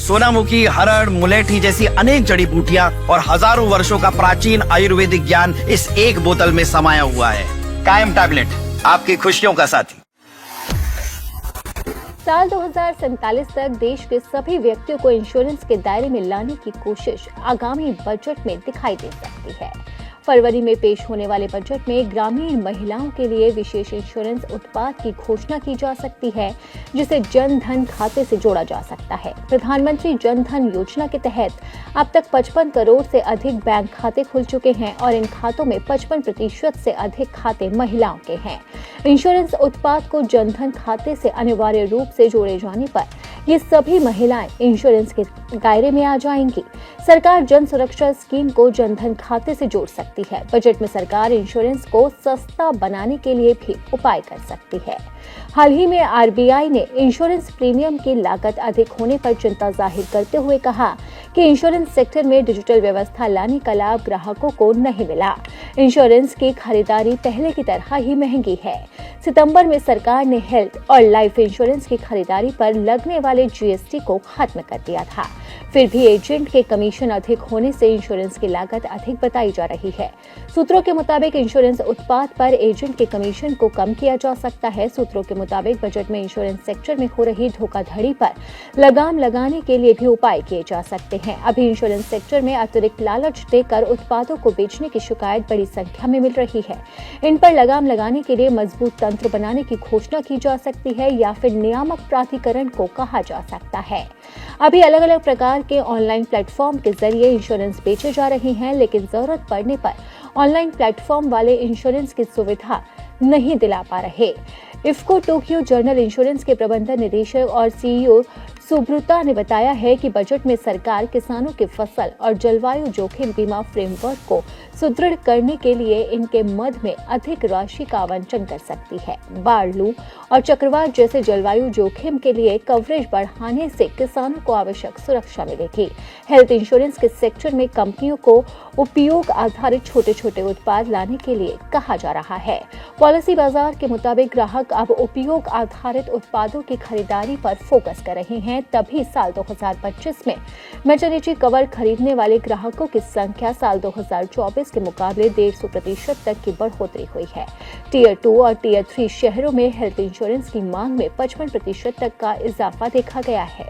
सोनामुखी, हरड़, मुलेठी जैसी अनेक जड़ी बूटियां और हजारों वर्षों का प्राचीन आयुर्वेदिक ज्ञान इस एक बोतल में समाया हुआ है। कायम टैबलेट, आपकी खुशियों का साथी। साल 2047 तक देश के सभी व्यक्तियों को इंश्योरेंस के दायरे में लाने की कोशिश आगामी बजट में दिखाई दे सकती है। फरवरी में पेश होने वाले बजट में ग्रामीण महिलाओं के लिए विशेष इंश्योरेंस उत्पाद की घोषणा की जा सकती है, जिसे जन धन खाते से जोड़ा जा सकता है। प्रधानमंत्री जन धन योजना के तहत अब तक 55 करोड़ से अधिक बैंक खाते खुल चुके हैं और इन खातों में 55% से अधिक खाते महिलाओं के हैं। इंश्योरेंस उत्पाद को जन धन खाते से अनिवार्य रूप से जोड़े जाने पर ये सभी महिलाएं इंश्योरेंस के दायरे में आ जाएंगी। सरकार जन सुरक्षा स्कीम को जन धन खाते से जोड़ सकती है। बजट में सरकार इंश्योरेंस को सस्ता बनाने के लिए भी उपाय कर सकती है। हाल ही में आरबीआई ने इंश्योरेंस प्रीमियम की लागत अधिक होने पर चिंता जाहिर करते हुए कहा कि इंश्योरेंस सेक्टर में डिजिटल व्यवस्था लाने का लाभ ग्राहकों को नहीं मिला। इंश्योरेंस की खरीदारी पहले की तरह ही महंगी है। सितंबर में सरकार ने हेल्थ और लाइफ इंश्योरेंस की खरीदारी पर लगने वाले जीएसटी को खत्म कर दिया था। फिर भी एजेंट के कमीशन अधिक होने से इंश्योरेंस की लागत अधिक बताई जा रही है। सूत्रों के मुताबिक इंश्योरेंस उत्पाद पर एजेंट के कमीशन को कम किया जा सकता है। सूत्रों के मुताबिक बजट में इंश्योरेंस सेक्टर में हो रही धोखाधड़ी पर लगाम लगाने के लिए भी उपाय किए जा सकते हैं। अभी इंश्योरेंस सेक्टर में अतिरिक्त लालच देकर उत्पादों को बेचने की शिकायत बड़ी संख्या में मिल रही है। इन पर लगाम लगाने के लिए मजबूत तंत्र बनाने की घोषणा की जा सकती है या फिर नियामक प्राधिकरण को कहा जा सकता है। अभी अलग अलग प्रकार के ऑनलाइन प्लेटफॉर्म के जरिए इंश्योरेंस बेचे जा रहे हैं, लेकिन जरूरत पड़ने पर ऑनलाइन प्लेटफॉर्म वाले इंश्योरेंस की सुविधा नहीं दिला पा रहे। इफ्को टोक्यो जनरल इंश्योरेंस के प्रबंधन निदेशक और सीईओ सुब्रता ने बताया है कि बजट में सरकार किसानों के फसल और जलवायु जोखिम बीमा फ्रेमवर्क को सुदृढ़ करने के लिए इनके मद में अधिक राशि का आवंटन कर सकती है। बाढ़, लू और चक्रवात जैसे जलवायु जोखिम के लिए कवरेज बढ़ाने से किसानों को आवश्यक सुरक्षा मिलेगी। हेल्थ इंश्योरेंस के सेक्टर में कंपनियों को उपयोग आधारित छोटे छोटे उत्पाद लाने के लिए कहा जा रहा है। पॉलिसी बाजार के मुताबिक ग्राहक अब उपयोग आधारित उत्पादों की खरीदारी पर फोकस कर रहे हैं। तभी साल 2025 में मैटरनिटी कवर खरीदने वाले ग्राहकों की संख्या साल 2024 के मुकाबले 150% तक की बढ़ोतरी हुई है। टीयर 2 और टीयर 3 शहरों में हेल्थ इंश्योरेंस की मांग में 55% तक का इजाफा देखा गया है।